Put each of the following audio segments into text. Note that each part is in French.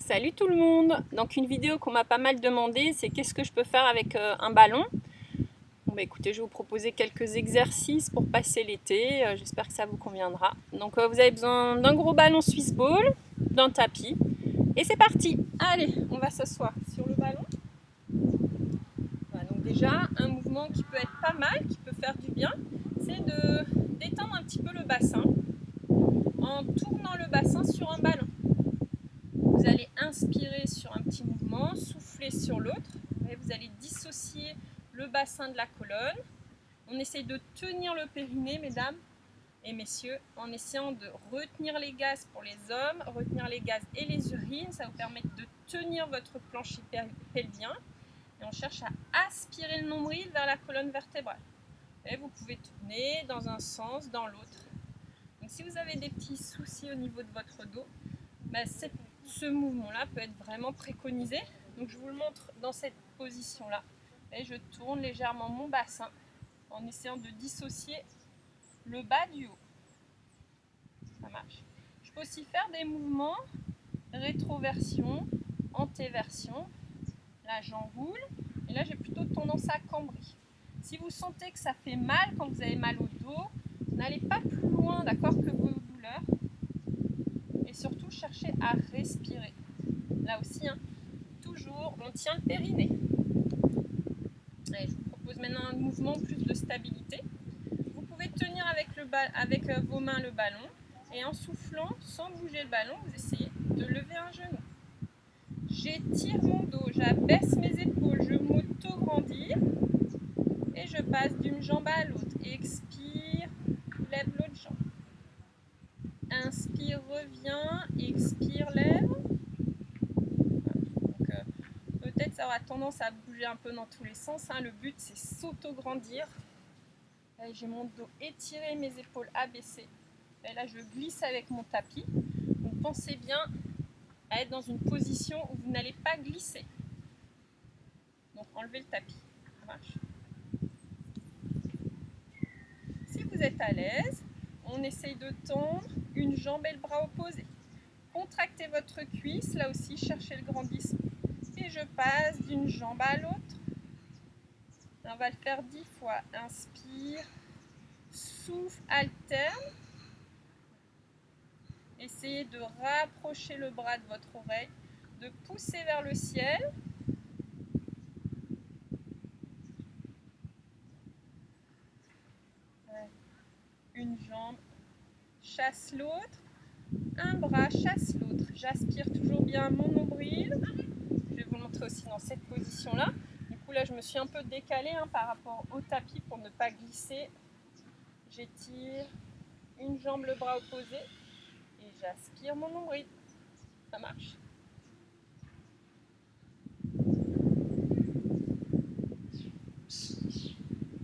Salut tout le monde! Donc une vidéo qu'on m'a pas mal demandé, c'est qu'est-ce que je peux faire avec un ballon. Bon bah écoutez, je vais vous proposer quelques exercices pour passer l'été, j'espère que ça vous conviendra. Donc vous avez besoin d'un gros ballon Swiss Ball, d'un tapis, et c'est parti! Allez, on va s'asseoir sur le ballon. Voilà, donc déjà, un mouvement qui peut être pas mal, qui peut faire du bien, c'est de détendre un petit peu le bassin en tournant le bassin sur un ballon. Vous allez inspirer sur un petit mouvement, souffler sur l'autre, et vous allez dissocier le bassin de la colonne. On essaye de tenir le périnée, mesdames et messieurs, en essayant de retenir les gaz pour les hommes, retenir les gaz et les urines, ça vous permet de tenir votre plancher pelvien. Et on cherche à aspirer le nombril vers la colonne vertébrale. Et vous pouvez tourner dans un sens, dans l'autre. Donc si vous avez des petits soucis au niveau de votre dos, ce mouvement-là peut être vraiment préconisé. Donc je vous le montre dans cette position-là. Et je tourne légèrement mon bassin en essayant de dissocier le bas du haut. Ça marche. Je peux aussi faire des mouvements rétroversion, antéversion. Là j'enroule et là j'ai plutôt tendance à cambrer. Si vous sentez que ça fait mal quand vous avez mal au dos, n'allez pas plus loin, d'accord, que vos douleurs. Et surtout cherchez à respirer. Là aussi, toujours, on tient le périnée. Allez, je vous propose maintenant un mouvement plus de stabilité. Vous pouvez tenir avec vos mains le ballon et en soufflant, sans bouger le ballon, vous essayez de lever un genou. J'étire mon dos, j'abaisse mes épaules, je m'auto-grandir et je passe d'une jambe à l'autre. Expire, lève l'autre jambe. Inspire, reviens, expire, lève. Donc, peut-être ça aura tendance à bouger un peu dans tous les sens. Le but c'est s'auto-grandir. J'ai mon dos étiré, mes épaules abaissées. Et là je glisse avec mon tapis. Donc pensez bien à être dans une position où vous n'allez pas glisser. Donc enlevez le tapis. Ça marche. Si vous êtes à l'aise, on essaye de tendre une jambe et le bras opposés. Contractez votre cuisse, là aussi cherchez le grandissement. Et je passe d'une jambe à l'autre. On va le faire 10 fois. Inspire, souffle, alterne. Essayez de rapprocher le bras de votre oreille, de pousser vers le ciel. Une jambe chasse l'autre, un bras chasse l'autre. J'aspire toujours bien mon nombril. Je vais vous montrer aussi dans cette position-là. Du coup, là, je me suis un peu décalée par rapport au tapis pour ne pas glisser. J'étire une jambe, le bras opposé et j'aspire mon nombril. Ça marche.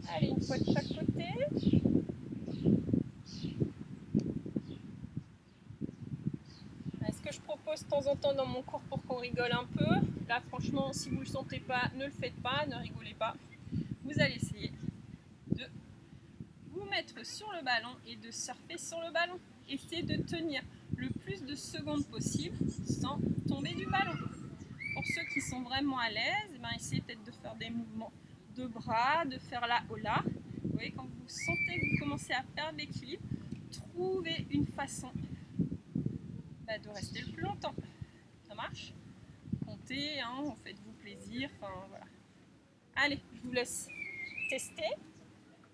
Allez, une fois de chaque côté. Ce que je propose de temps en temps dans mon cours pour qu'on rigole un peu, là franchement, si vous ne le sentez pas, ne le faites pas, ne rigolez pas. Vous allez essayer de vous mettre sur le ballon et de surfer sur le ballon. Essayez de tenir le plus de secondes possible sans tomber du ballon. Pour ceux qui sont vraiment à l'aise, essayez peut-être de faire des mouvements de bras, de faire la hola. Vous voyez, quand vous sentez que vous commencez à perdre l'équilibre, trouvez une façon de rester le plus longtemps. Ça marche? Comptez, faites-vous plaisir, voilà. Allez, je vous laisse tester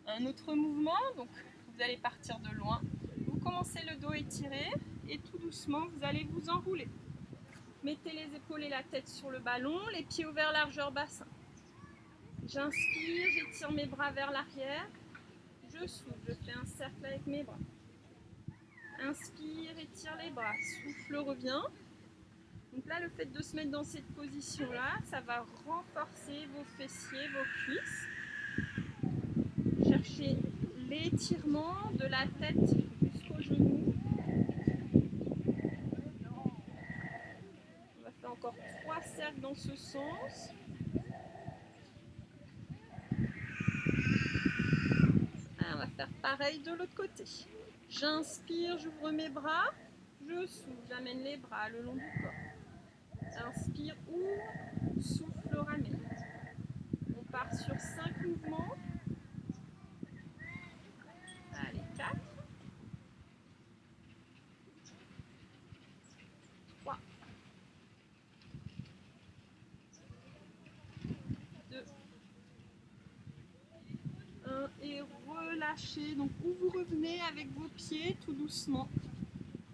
un autre mouvement. Donc vous allez partir de loin, vous commencez le dos étiré et tout doucement vous allez vous enrouler. Mettez les épaules et la tête sur le ballon, les pieds ouverts largeur bassin. J'inspire, j'étire mes bras vers l'arrière, je souffle, je fais un cercle avec mes bras. Inspire, étire les bras, souffle, revient. Donc là, le fait de se mettre dans cette position-là, ça va renforcer vos fessiers, vos cuisses. Cherchez l'étirement de la tête jusqu'au genou. On va faire encore 3 cercles dans ce sens. On va faire pareil de l'autre côté. J'inspire, j'ouvre mes bras, je souffle, j'amène les bras le long du corps. Inspire, ouvre, souffle, ramène. On part sur 5 mouvements. Allez, 4. 3. 2. 1. Et relâchez. Donc, où vous revenez avec vos pieds tout doucement.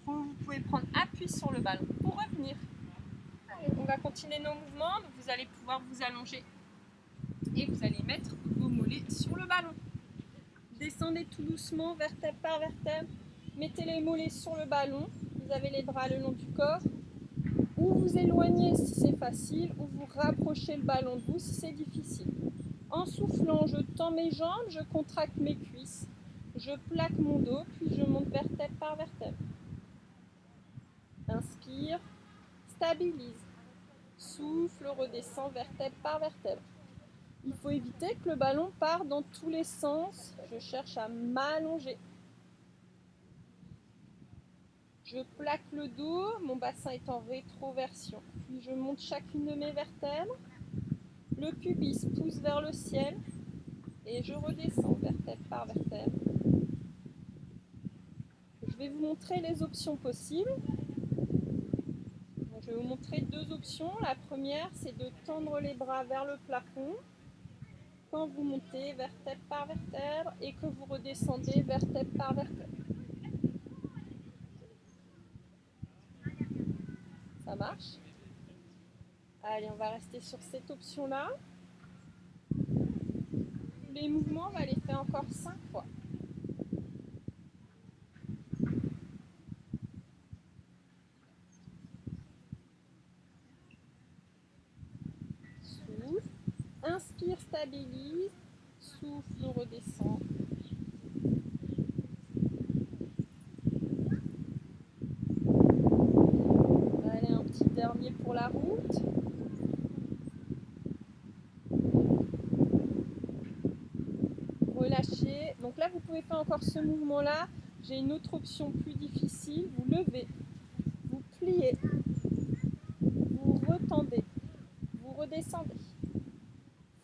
Vous pouvez prendre appui sur le ballon pour revenir. Allez, on va continuer nos mouvements. Donc, vous allez pouvoir vous allonger et vous allez mettre vos mollets sur le ballon. Descendez tout doucement, vertèbre par vertèbre. Mettez les mollets sur le ballon. Vous avez les bras le long du corps. Ou vous éloignez si c'est facile, ou vous rapprochez le ballon de vous si c'est difficile. En soufflant, je tends mes jambes, je contracte mes cuisses. Je plaque mon dos, puis je monte vertèbre par vertèbre. Inspire, stabilise. Souffle, redescend vertèbre par vertèbre. Il faut éviter que le ballon parte dans tous les sens. Je cherche à m'allonger. Je plaque le dos, mon bassin est en rétroversion. Puis je monte chacune de mes vertèbres. Le pubis pousse vers le ciel et je redescends vertèbre par vertèbre. Je vais vous montrer les options possibles. Je vais vous montrer 2 options. La première, c'est de tendre les bras vers le plafond quand vous montez vertèbre par vertèbre et que vous redescendez vertèbre par vertèbre. Ça marche? Allez, on va rester sur cette option-là. Les mouvements, on va les faire encore 5 fois. Souffle, inspire, stabilise, souffle, redescend. Allez, un petit dernier pour la route. Relâchez. Donc là, vous pouvez faire encore ce mouvement-là. J'ai une autre option plus difficile. Vous levez, vous pliez, vous retendez, vous redescendez.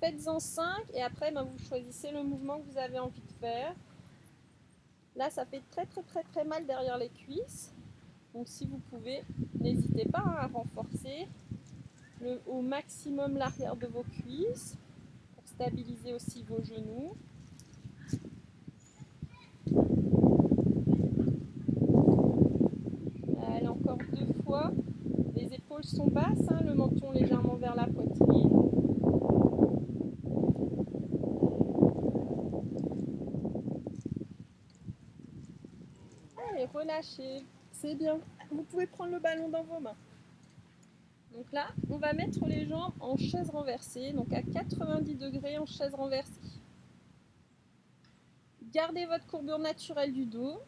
Faites-en 5 et après, vous choisissez le mouvement que vous avez envie de faire. Là, ça fait très mal derrière les cuisses. Donc si vous pouvez, n'hésitez pas à renforcer au maximum l'arrière de vos cuisses pour stabiliser aussi vos genoux. Allez, encore 2 fois. Les épaules sont basses, le menton légèrement vers la poitrine. Allez, relâchez. C'est bien. Vous pouvez prendre le ballon dans vos mains. Donc là, on va mettre les jambes en chaise renversée, donc à 90 degrés en chaise renversée. Gardez votre courbure naturelle du dos.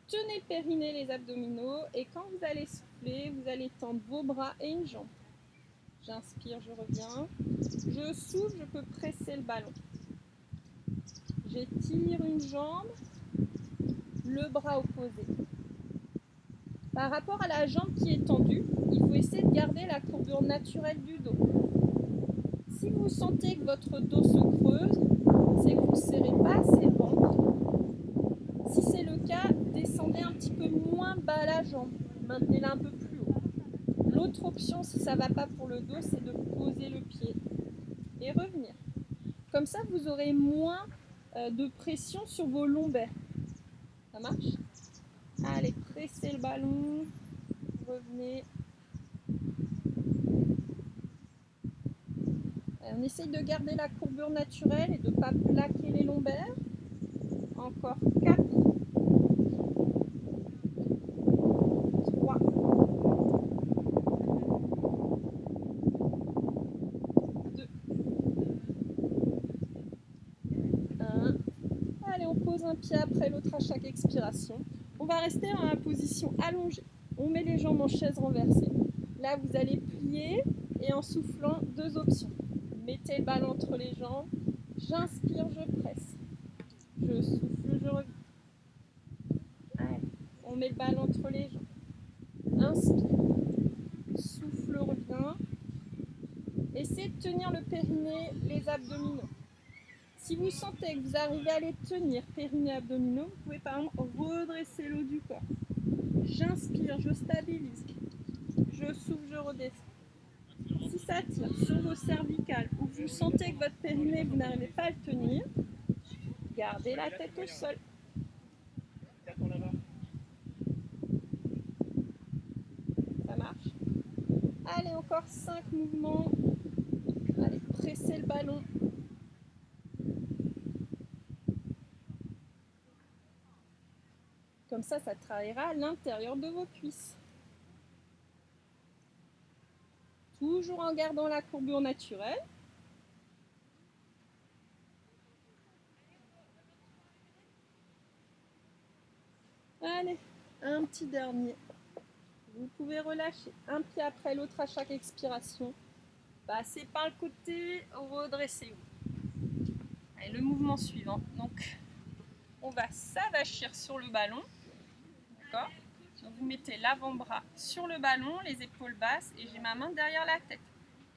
Tenez le périnée, les abdominaux. Et quand vous allez souffler, vous allez tendre vos bras et une jambe. J'inspire, je reviens. Je souffle, je peux presser le ballon. J'étire une jambe, le bras opposé. Par rapport à la jambe qui est tendue, il faut essayer de garder la courbure naturelle du dos. Si vous sentez que votre dos se creuse, c'est que vous ne serrez pas assez le ventre. Si c'est le cas, descendez un petit peu moins bas la jambe, maintenez-la un peu plus haut. L'autre option, si ça ne va pas pour le dos, c'est de poser le pied et revenir. Comme ça, vous aurez moins de pression sur vos lombaires. Ça marche? Allez, pressez le ballon, revenez. On essaye de garder la courbure naturelle et de ne pas plaquer les lombaires. Encore 4, 3, 2, 1. Allez, on pose un pied après l'autre à chaque expiration. On va rester dans la position allongée. On met les jambes en chaise renversée. Là, vous allez plier et en soufflant, 2 options. Mettez le ballon entre les jambes. J'inspire, je presse. Je souffle, je reviens. Allez, on met le ballon entre les jambes. Inspire. Souffle, revient. essayez de tenir le périnée, les abdominaux. Si vous sentez que vous arrivez à les tenir, périnée, abdominaux, vous pouvez par exemple redresser le haut du corps. J'inspire, je stabilise. Je souffle, je redescends. Si ça tire sur vos cervicales ou que vous sentez que votre périnée, vous n'arrivez pas à le tenir, gardez la tête au sol. Ça marche? Allez, encore 5 mouvements. Allez, pressez le ballon. Comme ça travaillera à l'intérieur de vos cuisses. Toujours en gardant la courbure naturelle. Allez, un petit dernier. Vous pouvez relâcher un pied après l'autre à chaque expiration. Passez par le côté, redressez-vous. Allez, le mouvement suivant. Donc, on va s'avachir sur le ballon. D'accord? Donc, vous mettez l'avant-bras sur le ballon, les épaules basses, et j'ai ma main derrière la tête.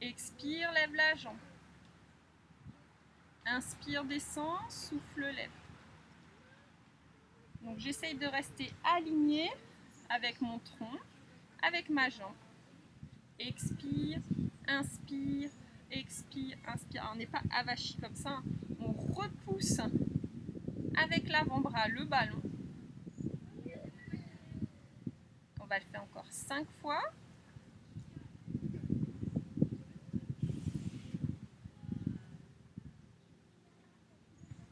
Expire, lève la jambe. Inspire, descend, souffle, lève. Donc, j'essaye de rester alignée avec mon tronc, avec ma jambe. Expire, inspire, expire, inspire. Alors, on n'est pas avachi comme ça. On repousse avec l'avant-bras le ballon. On va le faire encore 5 fois.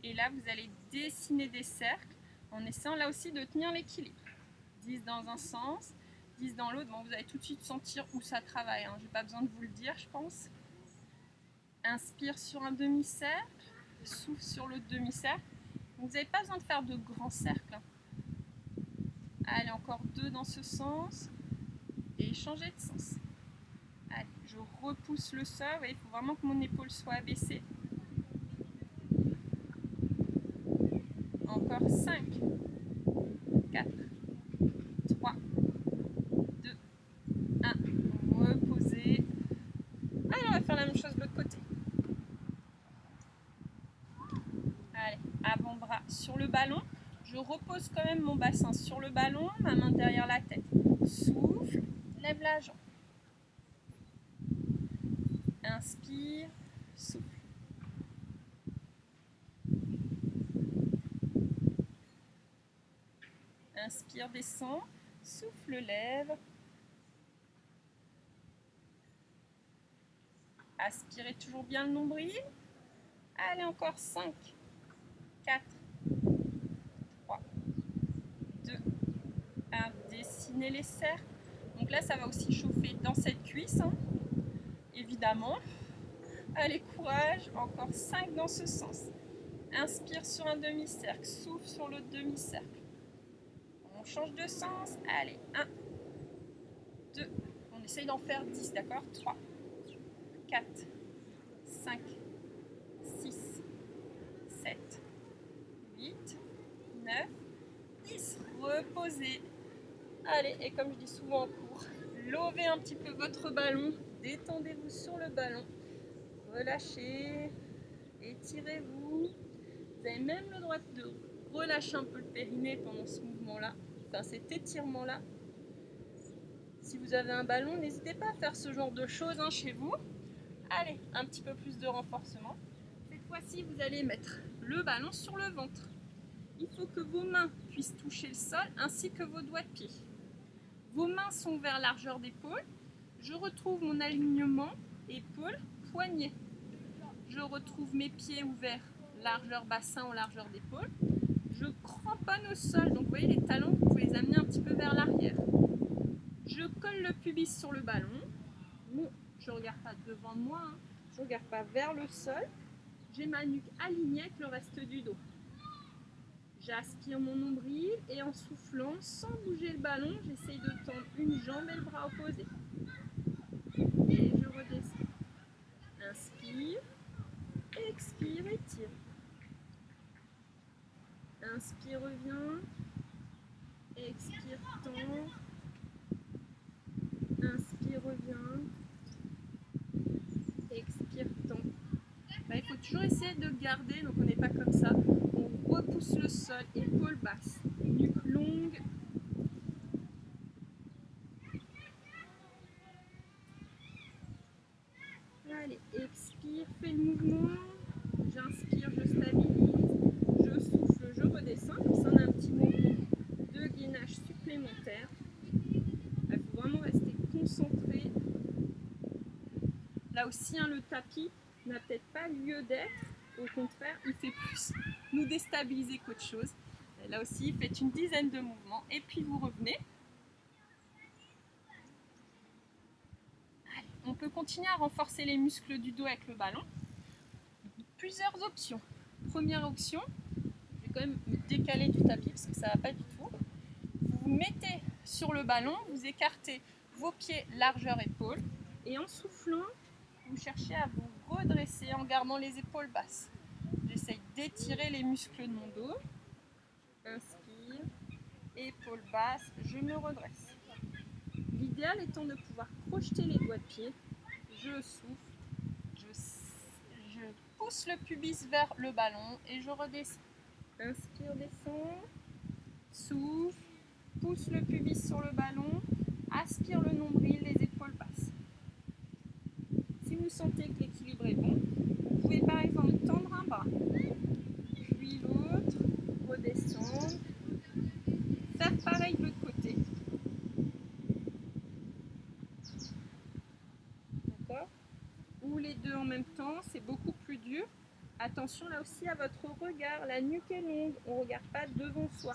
Et là, vous allez dessiner des cercles en essayant là aussi de tenir l'équilibre. 10 dans un sens, 10 dans l'autre. Bon, vous allez tout de suite sentir où ça travaille. Je n'ai pas besoin de vous le dire, je pense. Inspire sur un demi-cercle, souffle sur l'autre demi-cercle. Vous n'avez pas besoin de faire de grands cercles. Allez, encore 2 dans ce sens. Et changez de sens. Allez, je repousse le sol. Vous voyez, il faut vraiment que mon épaule soit abaissée. Encore 5, 4, 3, 2, 1. Reposez. Allez, on va faire la même chose de l'autre côté. Allez, avant-bras sur le ballon. Je repose quand même mon bassin sur le ballon, ma main derrière la tête. Souffle, lève la jambe. Inspire, souffle. Inspire, descend, souffle, lève. Aspirez toujours bien le nombril. Allez, encore 5, 4, 3, 2, 1. Dessinez les cercles. Donc là, ça va aussi chauffer dans cette cuisse, évidemment. Allez, courage. Encore 5 dans ce sens. Inspire sur un demi-cercle, souffle sur l'autre demi-cercle. On change de sens. Allez, 1, 2. On essaye d'en faire 10, d'accord? 3, 4, 5, 6, 7, 8, 9, 10. Reposez. Allez, et comme je dis souvent en cours, levez un petit peu votre ballon. Détendez-vous sur le ballon. Relâchez. Étirez-vous. Vous avez même le droit de relâcher un peu le périnée pendant ce mouvement-là, enfin cet étirement-là. Si vous avez un ballon, n'hésitez pas à faire ce genre de choses chez vous. Allez, un petit peu plus de renforcement. Cette fois-ci, vous allez mettre le ballon sur le ventre. Il faut que vos mains puissent toucher le sol ainsi que vos doigts de pied. Vos mains sont vers largeur d'épaule. Je retrouve mon alignement épaule, poignet. Je retrouve mes pieds ouverts, largeur bassin ou largeur d'épaule. Je cramponne au sol, donc vous voyez les talons, vous pouvez les amener un petit peu vers l'arrière. Je colle le pubis sur le ballon. Je ne regarde pas devant moi, je ne regarde pas vers le sol. J'ai ma nuque alignée avec le reste du dos. J'aspire mon nombril et en soufflant, sans bouger le ballon, j'essaye de tendre une jambe et le bras opposé. Et je redescends. Inspire, expire, étire. Inspire, reviens. Expire, tend. Inspire, reviens. Expire. toujours essayer de garder, donc on n'est pas comme ça. On repousse le sol, épaules basses, nuque longue. Allez, expire, fais le mouvement. J'inspire, je stabilise. Je souffle, je redescends. Comme ça, on a un petit mouvement de gainage supplémentaire. Il faut vraiment rester concentré. Là aussi, hein, le tapis n'a peut-être pas lieu d'être. Au contraire, il fait plus nous déstabiliser qu'autre chose. Et là aussi, faites une dizaine de mouvements et puis vous revenez. Allez, on peut continuer à renforcer les muscles du dos avec le ballon. Plusieurs options. Première option, je vais quand même me décaler du tapis parce que ça ne va pas du tout. Vous vous mettez sur le ballon, vous écartez vos pieds largeur épaule et en soufflant, vous cherchez à vous redresser en gardant les épaules basses. J'essaye d'étirer les muscles de mon dos. Inspire, épaules basses, je me redresse. L'idéal étant de pouvoir projeter les doigts de pied. Je souffle, je pousse le pubis vers le ballon et je redescends. Inspire, descends, souffle, pousse le pubis sur le ballon, aspire le nombril, les épaules basses. Si vous sentez que l'équilibre est bon, vous pouvez par exemple tendre un bras, puis l'autre, redescendre, faire pareil de l'autre côté. D'accord ? Ou les deux en même temps, c'est beaucoup plus dur. Attention là aussi à votre regard, la nuque est longue, on ne regarde pas devant soi.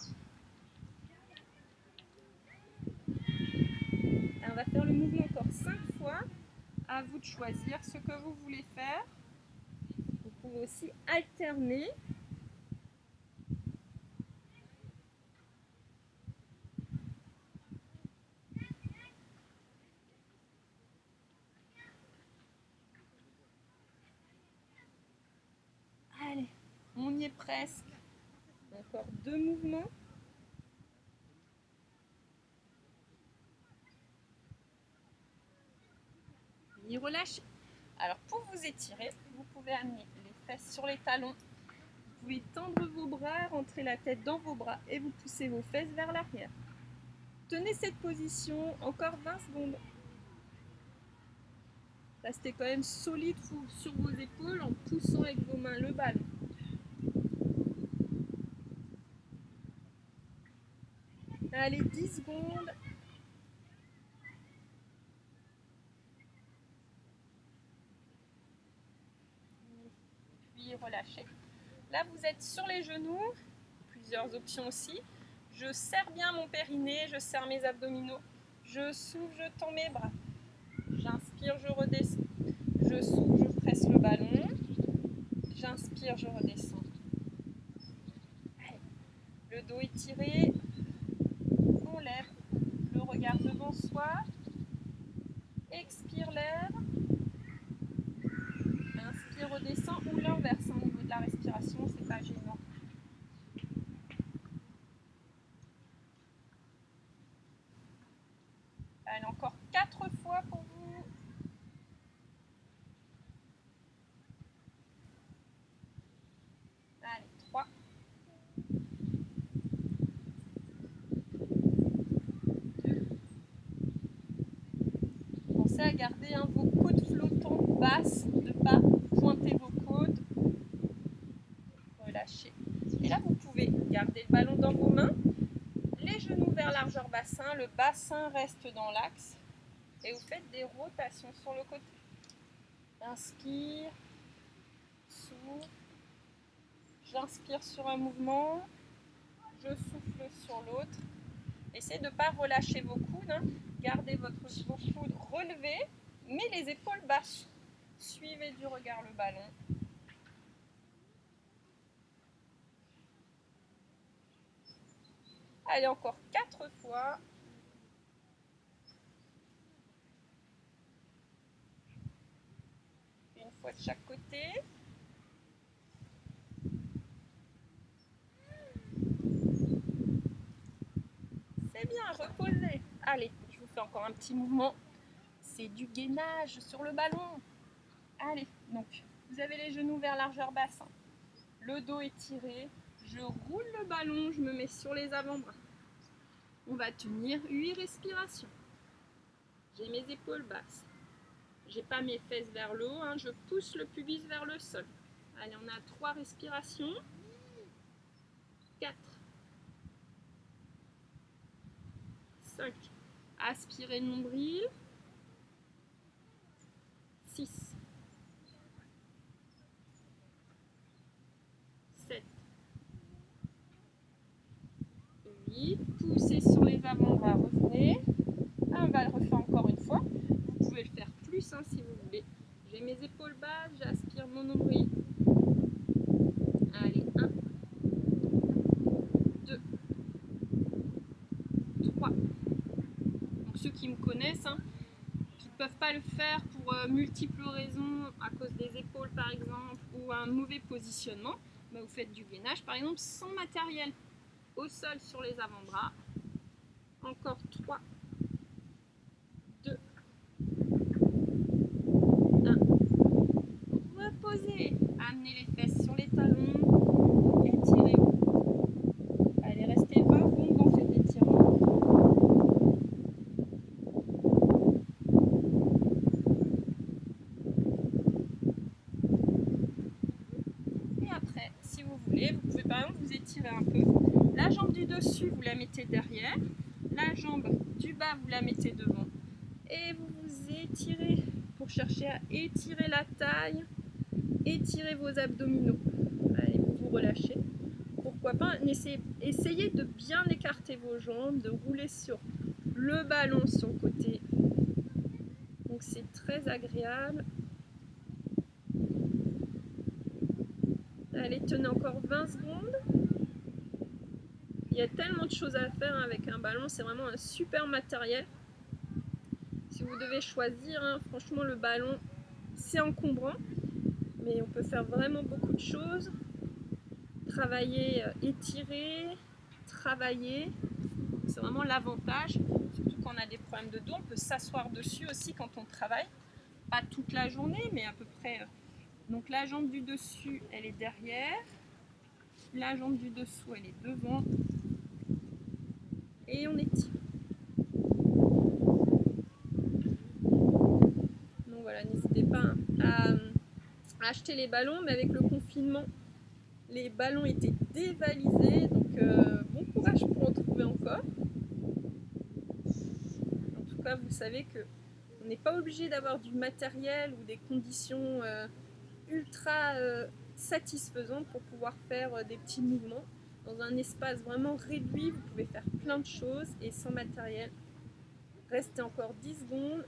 Alors, on va faire le mouvement encore 5 fois. À vous de choisir ce que vous voulez faire. Vous pouvez aussi alterner. Allez, on y est presque. Encore 2 mouvements. Y relâchez. Alors pour vous étirer, vous pouvez amener les fesses sur les talons. Vous pouvez tendre vos bras, rentrer la tête dans vos bras et vous poussez vos fesses vers l'arrière. Tenez cette position encore 20 secondes. Restez quand même solide sur vos épaules en poussant avec vos mains le ballon. Allez, 10 secondes. Puis relâchez. Là, vous êtes sur les genoux. Plusieurs options aussi. Je serre bien mon périnée, je serre mes abdominaux. Je souffle, je tends mes bras. J'inspire, je redescends. Je souffle, je presse le ballon. J'inspire, je redescends. Allez. Le dos étiré. On lève le regard devant soi. Expire l'air. Inspire, redescend ou l'inverse au niveau de la respiration, c'est pas gênant. Allez, encore 4 fois pour vous. Allez, 3. 2. Pensez à garder vos côtes flottantes basses, de ne pas pointer vos côtes. Relâchez. Et là, vous pouvez garder le ballon dans vos mains, les genoux vers largeur bassin, le bassin reste dans l'axe et vous faites des rotations sur le côté. Inspire, souffle, j'inspire sur un mouvement, je souffle sur l'autre. Essayez de ne pas relâcher vos coudes, gardez vos coudes relevés, mais les épaules basses. Suivez du regard le ballon. Allez, encore 4 fois. Une fois de chaque côté. C'est bien, reposez. Allez, je vous fais encore un petit mouvement. C'est du gainage sur le ballon. Allez, donc, Vous avez les genoux vers largeur bassin. Le dos étiré. Je roule le ballon, je me mets sur les avant-bras. On va tenir 8 respirations. J'ai mes épaules basses. J'ai pas mes fesses vers le haut, hein, je pousse le pubis vers le sol. Allez, on a 3 respirations. 4. 5. Aspirez le nombril. 6. 7. 8. Poussez sur les avant-bras, revenez. On va le refaire encore une fois. Vous pouvez le faire plus hein, si vous voulez. J'ai mes épaules basses, j'aspire mon nombril. Allez, 1, 2, 3. Donc ceux qui me connaissent, hein, qui ne peuvent pas le faire pour multiples raisons, à cause des épaules par exemple, ou un mauvais positionnement, bah, vous faites du gainage par exemple sans matériel. Au sol sur les avant-bras. Encore 3, 2, 1. Reposez. Amenez les fesses sur les talons. Étirez-vous. Allez, restez 20 secondes dans cet étirement. Et après, si vous voulez, vous pouvez par exemple vous étirer un peu. La jambe du dessus, vous la mettez derrière. La jambe du bas, vous la mettez devant. Et vous vous étirez pour chercher à étirer la taille, étirer vos abdominaux. Allez, vous relâchez. Pourquoi pas, essayez de bien écarter vos jambes, de rouler sur le ballon sur le côté. Donc c'est très agréable. Allez, tenez encore 20 secondes. Il y a tellement de choses à faire avec un ballon, c'est vraiment un super matériel. Si vous devez choisir, hein, franchement le ballon, c'est encombrant, mais on peut faire vraiment beaucoup de choses. Travailler, étirer, travailler, c'est vraiment l'avantage. Surtout quand on a des problèmes de dos, on peut s'asseoir dessus aussi quand on travaille. Pas toute la journée, mais à peu près. Donc la jambe du dessus, elle est derrière. La jambe du dessous, elle est devant. Et on étire. Donc voilà, n'hésitez pas à acheter les ballons, mais avec le confinement, les ballons étaient dévalisés. Donc bon courage pour en trouver encore. En tout cas, vous savez que on n'est pas obligé d'avoir du matériel ou des conditions ultra satisfaisantes pour pouvoir faire des petits mouvements. Dans un espace vraiment réduit, vous pouvez faire plein de choses et sans matériel. Restez encore 10 secondes.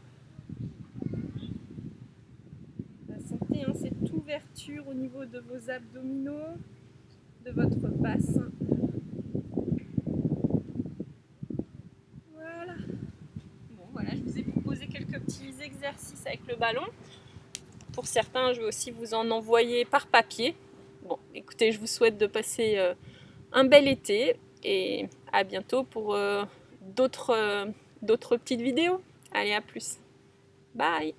Sentez hein, cette ouverture au niveau de vos abdominaux, de votre bassin. Voilà. Bon, voilà, je vous ai proposé quelques petits exercices avec le ballon. Pour certains, je vais aussi vous en envoyer par papier. Bon, écoutez, je vous souhaite de passer un bel été et à bientôt pour d'autres petites vidéos. Allez, à plus. Bye!